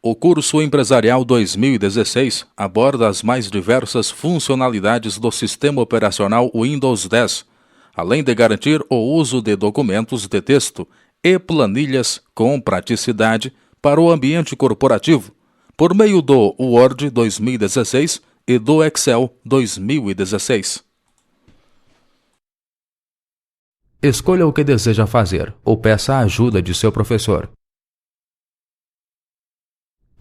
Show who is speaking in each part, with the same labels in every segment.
Speaker 1: O curso Empresarial 2016 aborda as mais diversas funcionalidades do sistema operacional Windows 10, além de garantir o uso de documentos de texto e planilhas com praticidade para o ambiente corporativo, por meio do Word 2016 e do Excel 2016.
Speaker 2: Escolha o que deseja fazer ou peça a ajuda de seu professor.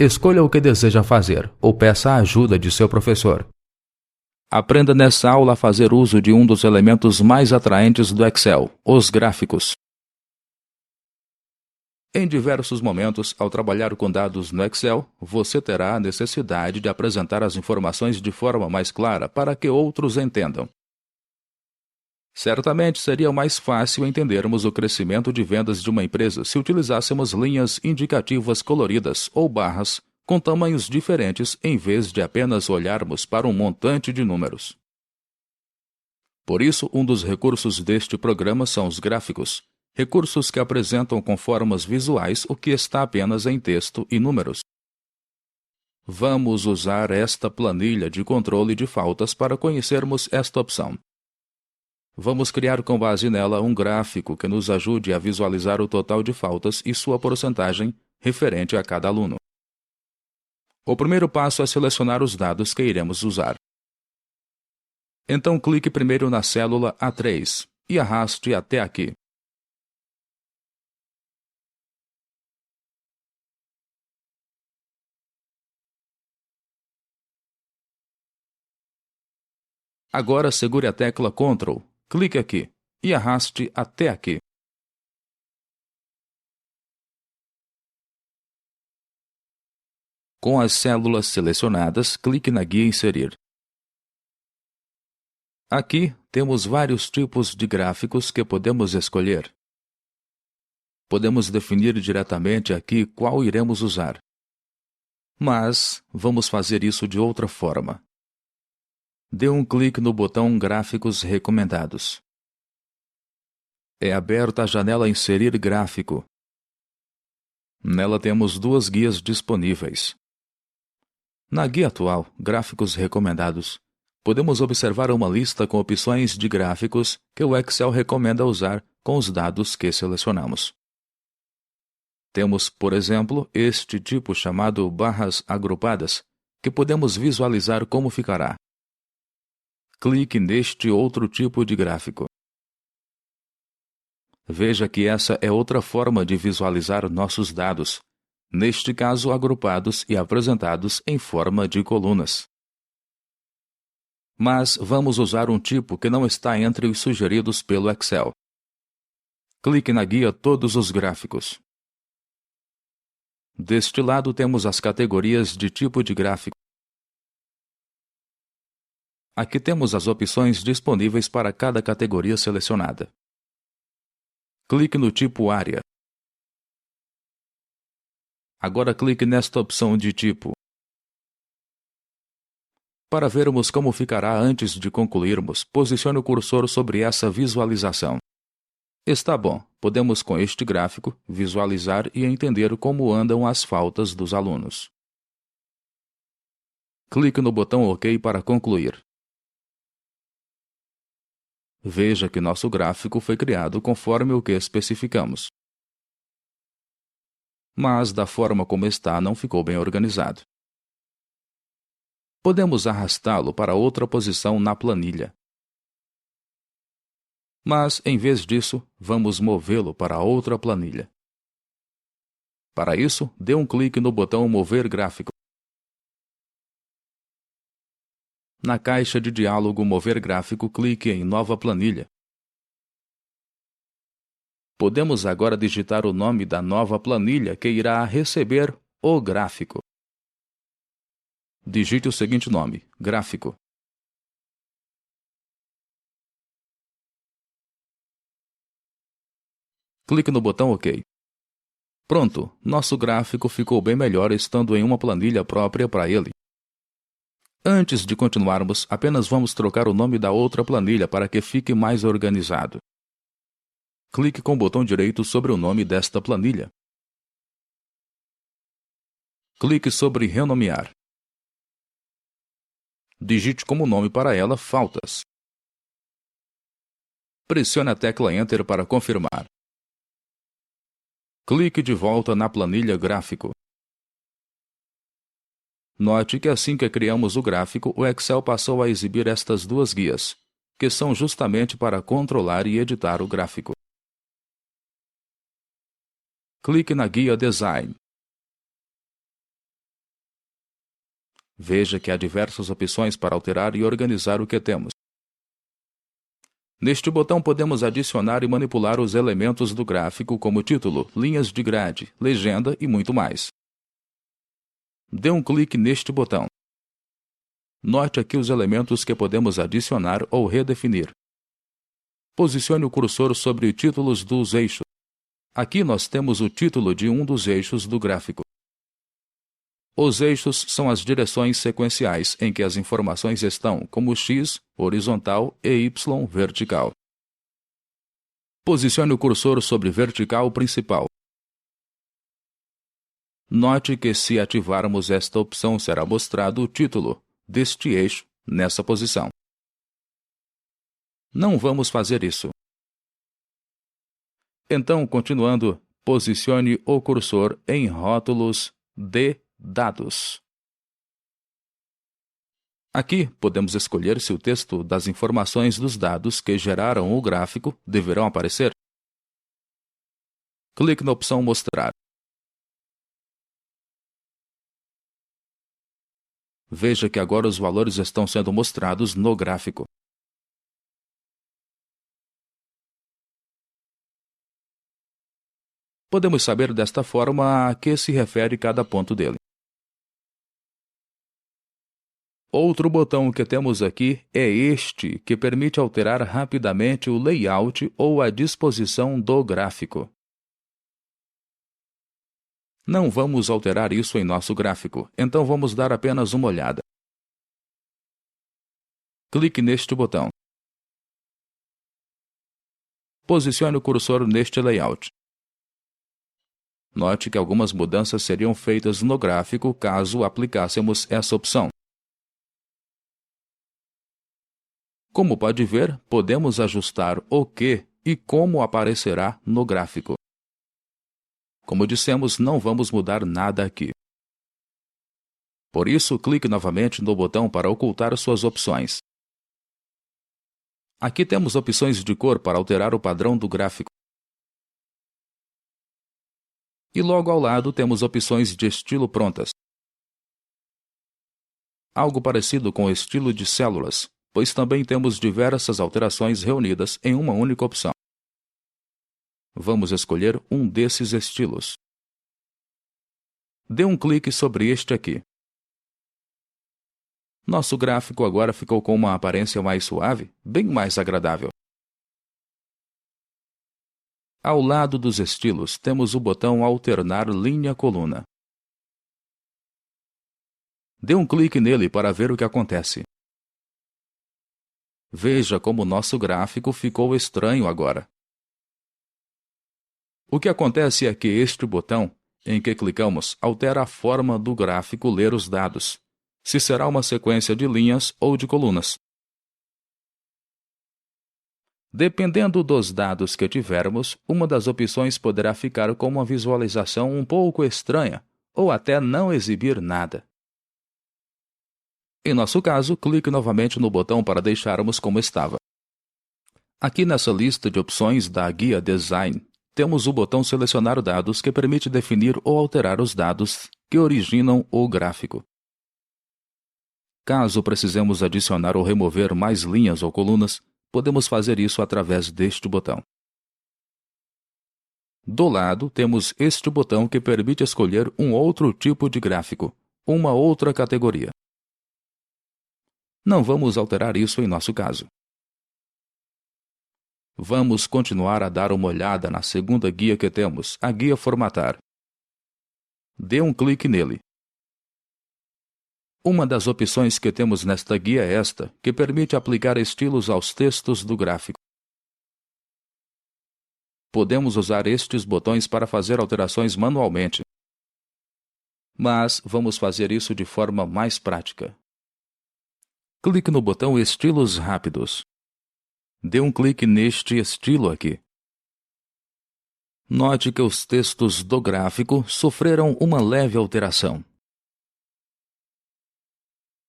Speaker 2: Escolha o que deseja fazer ou peça a ajuda de seu professor. Aprenda nessa aula a fazer uso de um dos elementos mais atraentes do Excel, os gráficos. Em diversos momentos, ao trabalhar com dados no Excel, você terá a necessidade de apresentar as informações de forma mais clara para que outros entendam. Certamente seria mais fácil entendermos o crescimento de vendas de uma empresa se utilizássemos linhas indicativas coloridas ou barras com tamanhos diferentes em vez de apenas olharmos para um montante de números. Por isso, um dos recursos deste programa são os gráficos, recursos que apresentam com formas visuais o que está apenas em texto e números. Vamos usar esta planilha de controle de faltas para conhecermos esta opção. Vamos criar com base nela um gráfico que nos ajude a visualizar o total de faltas e sua porcentagem referente a cada aluno. O primeiro passo é selecionar os dados que iremos usar. Então clique primeiro na célula A3 e arraste até aqui. Agora segure a tecla Ctrl, clique aqui e arraste até aqui. Com as células selecionadas, clique na guia Inserir. Aqui temos vários tipos de gráficos que podemos escolher. Podemos definir diretamente aqui qual iremos usar. Mas vamos fazer isso de outra forma. Dê um clique no botão Gráficos Recomendados. É aberta a janela Inserir gráfico. Nela temos duas guias disponíveis. Na guia atual, Gráficos Recomendados, podemos observar uma lista com opções de gráficos que o Excel recomenda usar com os dados que selecionamos. Temos, por exemplo, este tipo chamado barras agrupadas, que podemos visualizar como ficará. Clique neste outro tipo de gráfico. Veja que essa é outra forma de visualizar nossos dados, neste caso agrupados e apresentados em forma de colunas. Mas vamos usar um tipo que não está entre os sugeridos pelo Excel. Clique na guia Todos os gráficos. Deste lado temos as categorias de tipo de gráfico. Aqui temos as opções disponíveis para cada categoria selecionada. Clique no tipo Área. Agora clique nesta opção de tipo. Para vermos como ficará antes de concluirmos, posicione o cursor sobre essa visualização. Está bom, podemos com este gráfico visualizar e entender como andam as faltas dos alunos. Clique no botão OK para concluir. Veja que nosso gráfico foi criado conforme o que especificamos. Mas da forma como está não ficou bem organizado. Podemos arrastá-lo para outra posição na planilha. Mas, em vez disso, vamos movê-lo para outra planilha. Para isso, dê um clique no botão Mover Gráfico. Na caixa de diálogo Mover Gráfico, clique em Nova Planilha. Podemos agora digitar o nome da nova planilha que irá receber o gráfico. Digite o seguinte nome, Gráfico. Clique no botão OK. Pronto, nosso gráfico ficou bem melhor estando em uma planilha própria para ele. Antes de continuarmos, apenas vamos trocar o nome da outra planilha para que fique mais organizado. Clique com o botão direito sobre o nome desta planilha. Clique sobre Renomear. Digite como nome para ela Faltas. Pressione a tecla Enter para confirmar. Clique de volta na planilha Gráfico. Note que assim que criamos o gráfico, o Excel passou a exibir estas duas guias, que são justamente para controlar e editar o gráfico. Clique na guia Design. Veja que há diversas opções para alterar e organizar o que temos. Neste botão podemos adicionar e manipular os elementos do gráfico como título, linhas de grade, legenda e muito mais. Dê um clique neste botão. Note aqui os elementos que podemos adicionar ou redefinir. Posicione o cursor sobre títulos dos eixos. Aqui nós temos o título de um dos eixos do gráfico. Os eixos são as direções sequenciais em que as informações estão, como X, horizontal, e Y, vertical. Posicione o cursor sobre vertical principal. Note que se ativarmos esta opção será mostrado o título deste eixo nessa posição. Não vamos fazer isso. Então, continuando, posicione o cursor em rótulos de dados. Aqui, podemos escolher se o texto das informações dos dados que geraram o gráfico deverão aparecer. Clique na opção Mostrar. Veja que agora os valores estão sendo mostrados no gráfico. Podemos saber desta forma a que se refere cada ponto dele. Outro botão que temos aqui é este, que permite alterar rapidamente o layout ou a disposição do gráfico. Não vamos alterar isso em nosso gráfico, então vamos dar apenas uma olhada. Clique neste botão. Posicione o cursor neste layout. Note que algumas mudanças seriam feitas no gráfico caso aplicássemos essa opção. Como pode ver, podemos ajustar o que e como aparecerá no gráfico. Como dissemos, não vamos mudar nada aqui. Por isso, clique novamente no botão para ocultar suas opções. Aqui temos opções de cor para alterar o padrão do gráfico. E logo ao lado temos opções de estilo prontas. Algo parecido com o estilo de células, pois também temos diversas alterações reunidas em uma única opção. Vamos escolher um desses estilos. Dê um clique sobre este aqui. Nosso gráfico agora ficou com uma aparência mais suave, bem mais agradável. Ao lado dos estilos, temos o botão Alternar linha-coluna. Dê um clique nele para ver o que acontece. Veja como nosso gráfico ficou estranho agora. O que acontece é que este botão, em que clicamos, altera a forma do gráfico ler os dados, se será uma sequência de linhas ou de colunas. Dependendo dos dados que tivermos, uma das opções poderá ficar com uma visualização um pouco estranha, ou até não exibir nada. Em nosso caso, clique novamente no botão para deixarmos como estava. Aqui nessa lista de opções da guia Design, temos o botão Selecionar dados, que permite definir ou alterar os dados que originam o gráfico. Caso precisemos adicionar ou remover mais linhas ou colunas, podemos fazer isso através deste botão. Do lado, temos este botão que permite escolher um outro tipo de gráfico, uma outra categoria. Não vamos alterar isso em nosso caso. Vamos continuar a dar uma olhada na segunda guia que temos, a guia Formatar. Dê um clique nele. Uma das opções que temos nesta guia é esta, que permite aplicar estilos aos textos do gráfico. Podemos usar estes botões para fazer alterações manualmente. Mas vamos fazer isso de forma mais prática. Clique no botão Estilos Rápidos. Dê um clique neste estilo aqui. Note que os textos do gráfico sofreram uma leve alteração.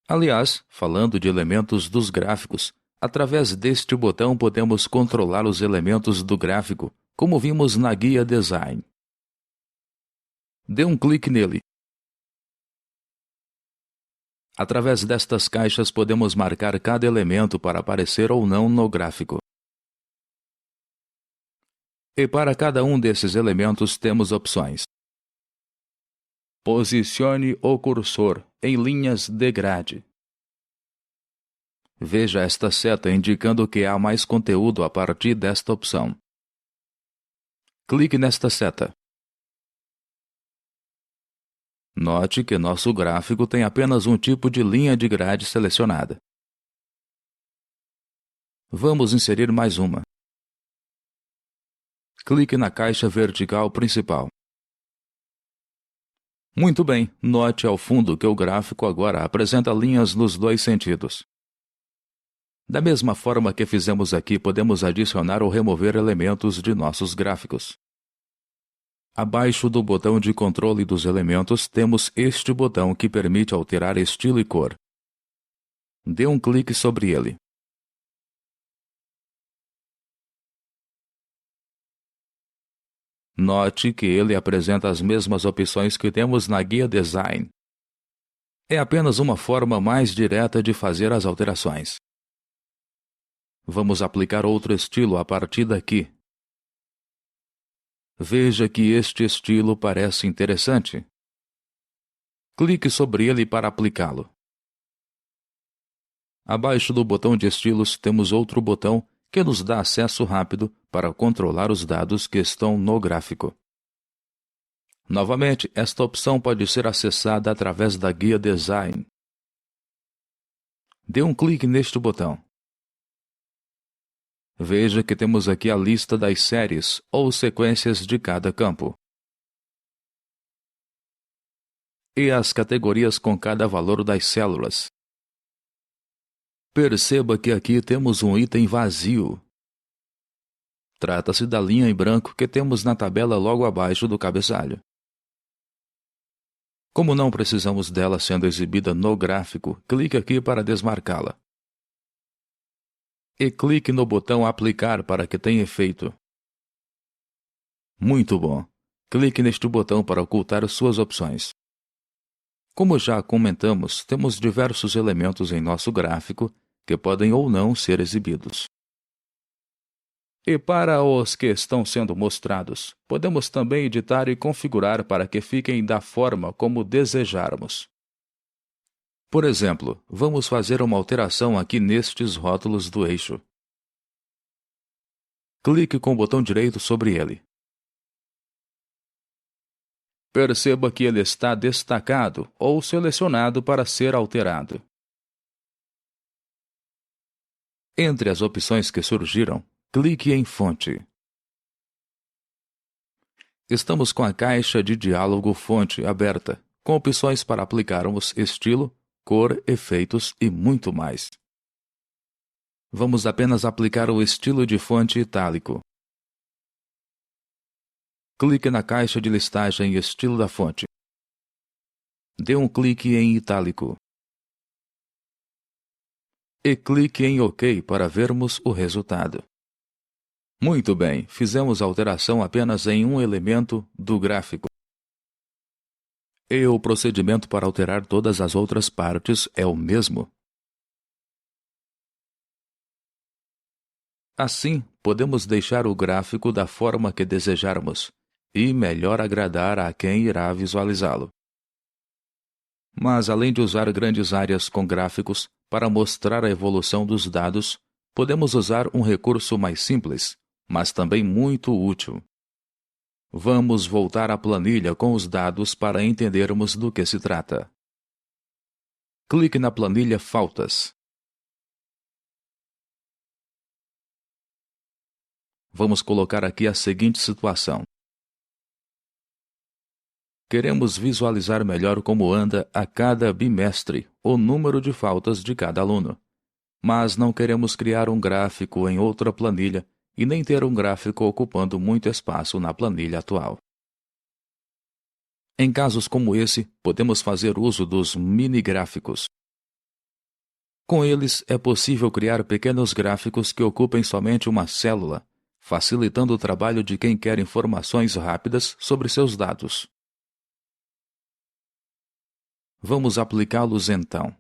Speaker 2: Aliás, falando de elementos dos gráficos, através deste botão podemos controlar os elementos do gráfico, como vimos na guia Design. Dê um clique nele. Através destas caixas podemos marcar cada elemento para aparecer ou não no gráfico. E para cada um desses elementos temos opções. Posicione o cursor em linhas de grade. Veja esta seta indicando que há mais conteúdo a partir desta opção. Clique nesta seta. Note que nosso gráfico tem apenas um tipo de linha de grade selecionada. Vamos inserir mais uma. Clique na caixa vertical principal. Muito bem, note ao fundo que o gráfico agora apresenta linhas nos dois sentidos. Da mesma forma que fizemos aqui, podemos adicionar ou remover elementos de nossos gráficos. Abaixo do botão de controle dos elementos, temos este botão que permite alterar estilo e cor. Dê um clique sobre ele. Note que ele apresenta as mesmas opções que temos na guia Design. É apenas uma forma mais direta de fazer as alterações. Vamos aplicar outro estilo a partir daqui. Veja que este estilo parece interessante. Clique sobre ele para aplicá-lo. Abaixo do botão de estilos temos outro botão que nos dá acesso rápido para controlar os dados que estão no gráfico. Novamente, esta opção pode ser acessada através da guia Design. Dê um clique neste botão. Veja que temos aqui a lista das séries ou sequências de cada campo. E as categorias com cada valor das células. Perceba que aqui temos um item vazio. Trata-se da linha em branco que temos na tabela logo abaixo do cabeçalho. Como não precisamos dela sendo exibida no gráfico, clique aqui para desmarcá-la. E clique no botão Aplicar para que tenha efeito. Muito bom. Clique neste botão para ocultar suas opções. Como já comentamos, temos diversos elementos em nosso gráfico que podem ou não ser exibidos. E para os que estão sendo mostrados, podemos também editar e configurar para que fiquem da forma como desejarmos. Por exemplo, vamos fazer uma alteração aqui nestes rótulos do eixo. Clique com o botão direito sobre ele. Perceba que ele está destacado ou selecionado para ser alterado. Entre as opções que surgiram, clique em Fonte. Estamos com a caixa de diálogo Fonte aberta, com opções para aplicarmos estilo, cor, efeitos e muito mais. Vamos apenas aplicar o estilo de fonte itálico. Clique na caixa de listagem Estilo da fonte. Dê um clique em Itálico. E clique em OK para vermos o resultado. Muito bem, fizemos a alteração apenas em um elemento do gráfico. E o procedimento para alterar todas as outras partes é o mesmo. Assim, podemos deixar o gráfico da forma que desejarmos e melhor agradar a quem irá visualizá-lo. Mas além de usar grandes áreas com gráficos para mostrar a evolução dos dados, podemos usar um recurso mais simples, mas também muito útil. Vamos voltar à planilha com os dados para entendermos do que se trata. Clique na planilha Faltas. Vamos colocar aqui a seguinte situação. Queremos visualizar melhor como anda a cada bimestre o número de faltas de cada aluno. Mas não queremos criar um gráfico em outra planilha e nem ter um gráfico ocupando muito espaço na planilha atual. Em casos como esse, podemos fazer uso dos mini-gráficos. Com eles, é possível criar pequenos gráficos que ocupem somente uma célula, facilitando o trabalho de quem quer informações rápidas sobre seus dados. Vamos aplicá-los então.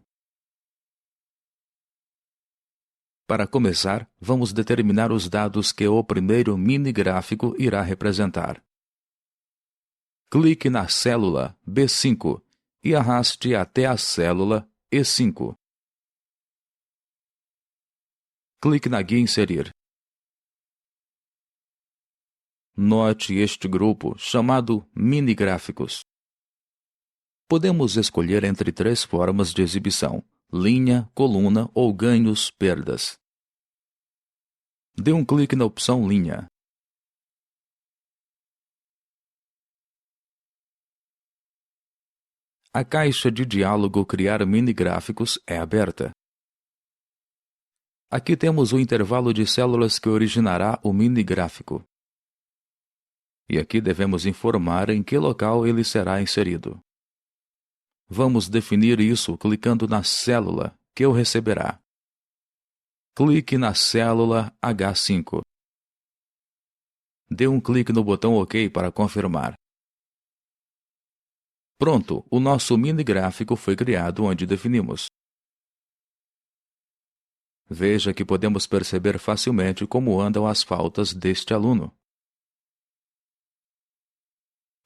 Speaker 2: Para começar, vamos determinar os dados que o primeiro mini-gráfico irá representar. Clique na célula B5 e arraste até a célula E5. Clique na guia Inserir. Note este grupo, chamado Mini-gráficos. Podemos escolher entre 3 formas de exibição: linha, coluna ou ganhos/perdas. Dê um clique na opção Linha. A caixa de diálogo Criar mini-gráficos é aberta. Aqui temos o intervalo de células que originará o mini-gráfico. E aqui devemos informar em que local ele será inserido. Vamos definir isso clicando na célula que o receberá. Clique na célula H5. Dê um clique no botão OK para confirmar. Pronto, o nosso mini-gráfico foi criado onde definimos. Veja que podemos perceber facilmente como andam as faltas deste aluno.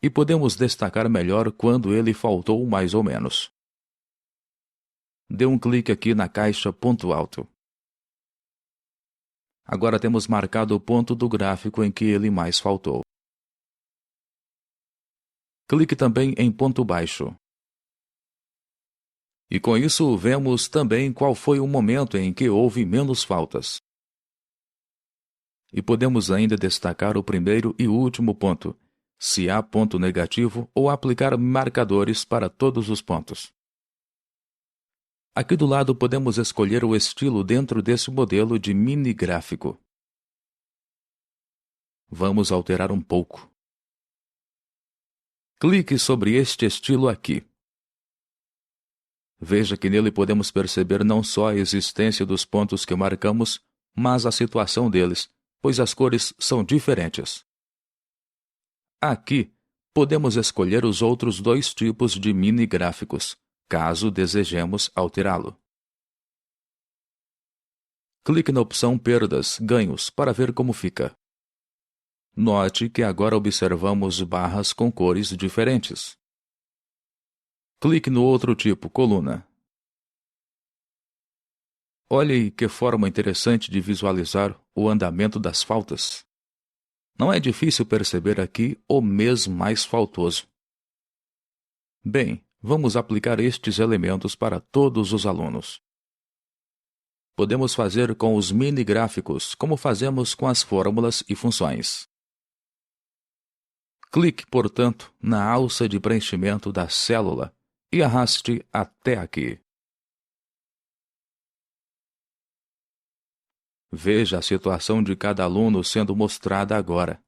Speaker 2: E podemos destacar melhor quando ele faltou mais ou menos. Dê um clique aqui na caixa ponto alto. Agora temos marcado o ponto do gráfico em que ele mais faltou. Clique também em ponto baixo. E com isso vemos também qual foi o momento em que houve menos faltas. E podemos ainda destacar o primeiro e último ponto, se há ponto negativo, ou aplicar marcadores para todos os pontos. Aqui do lado podemos escolher o estilo dentro desse modelo de mini-gráfico. Vamos alterar um pouco. Clique sobre este estilo aqui. Veja que nele podemos perceber não só a existência dos pontos que marcamos, mas a situação deles, pois as cores são diferentes. Aqui, podemos escolher os outros 2 tipos de mini-gráficos, caso desejemos alterá-lo. Clique na opção Perdas/Ganhos para ver como fica. Note que agora observamos barras com cores diferentes. Clique no outro tipo, coluna. Olhe que forma interessante de visualizar o andamento das faltas. Não é difícil perceber aqui o mês mais faltoso. Bem, vamos aplicar estes elementos para todos os alunos. Podemos fazer com os mini-gráficos como fazemos com as fórmulas e funções. Clique, portanto, na alça de preenchimento da célula e arraste até aqui. Veja a situação de cada aluno sendo mostrada agora.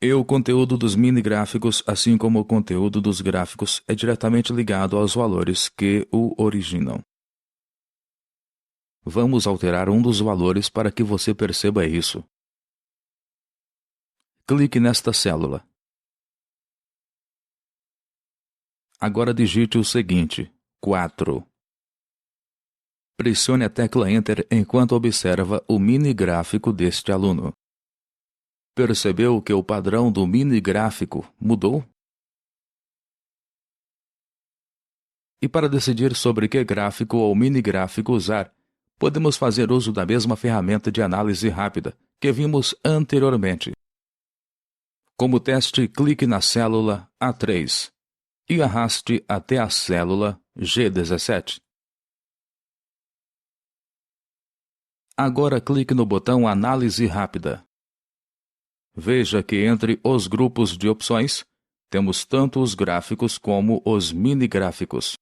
Speaker 2: E o conteúdo dos mini-gráficos, assim como o conteúdo dos gráficos, é diretamente ligado aos valores que o originam. Vamos alterar um dos valores para que você perceba isso. Clique nesta célula. Agora digite o seguinte: 4. Pressione a tecla Enter enquanto observa o mini-gráfico deste aluno. Percebeu que o padrão do mini-gráfico mudou? E para decidir sobre que gráfico ou mini-gráfico usar, podemos fazer uso da mesma ferramenta de análise rápida que vimos anteriormente. Como teste, clique na célula A3 e arraste até a célula G17. Agora clique no botão Análise Rápida. Veja que entre os grupos de opções, temos tanto os gráficos como os mini-gráficos.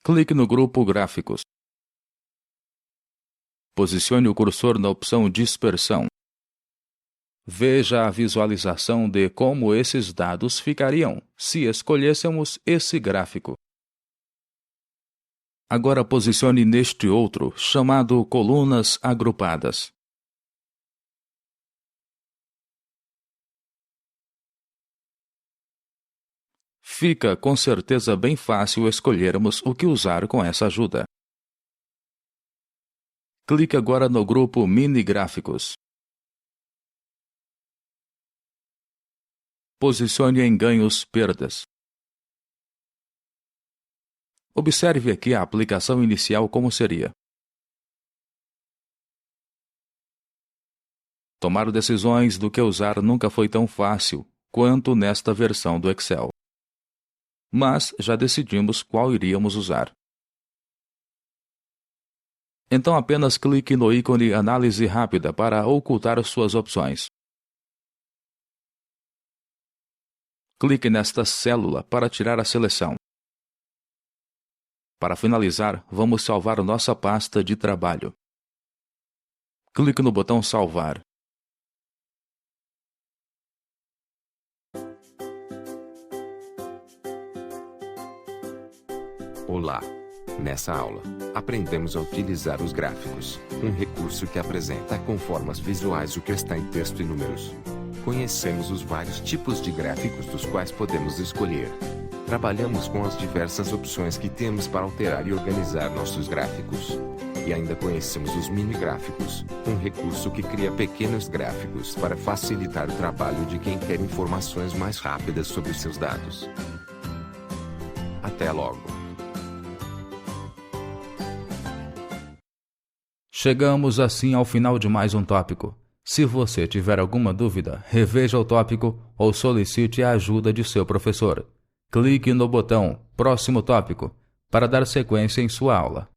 Speaker 2: Clique no grupo Gráficos. Posicione o cursor na opção Dispersão. Veja a visualização de como esses dados ficariam se escolhêssemos esse gráfico. Agora posicione neste outro, chamado Colunas Agrupadas. Fica com certeza bem fácil escolhermos o que usar com essa ajuda. Clique agora no grupo Mini Gráficos. Posicione em Ganhos/Perdas. Observe aqui a aplicação inicial como seria. Tomar decisões do que usar nunca foi tão fácil quanto nesta versão do Excel. Mas já decidimos qual iríamos usar. Então apenas clique no ícone Análise Rápida para ocultar suas opções. Clique nesta célula para tirar a seleção. Para finalizar, vamos salvar nossa pasta de trabalho. Clique no botão Salvar.
Speaker 3: Olá! Nessa aula, aprendemos a utilizar os gráficos, um recurso que apresenta com formas visuais o que está em texto e números. Conhecemos os vários tipos de gráficos dos quais podemos escolher. Trabalhamos com as diversas opções que temos para alterar e organizar nossos gráficos. E ainda conhecemos os mini-gráficos, um recurso que cria pequenos gráficos para facilitar o trabalho de quem quer informações mais rápidas sobre os seus dados. Até logo!
Speaker 2: Chegamos assim ao final de mais um tópico. Se você tiver alguma dúvida, reveja o tópico ou solicite a ajuda de seu professor. Clique no botão Próximo Tópico para dar sequência em sua aula.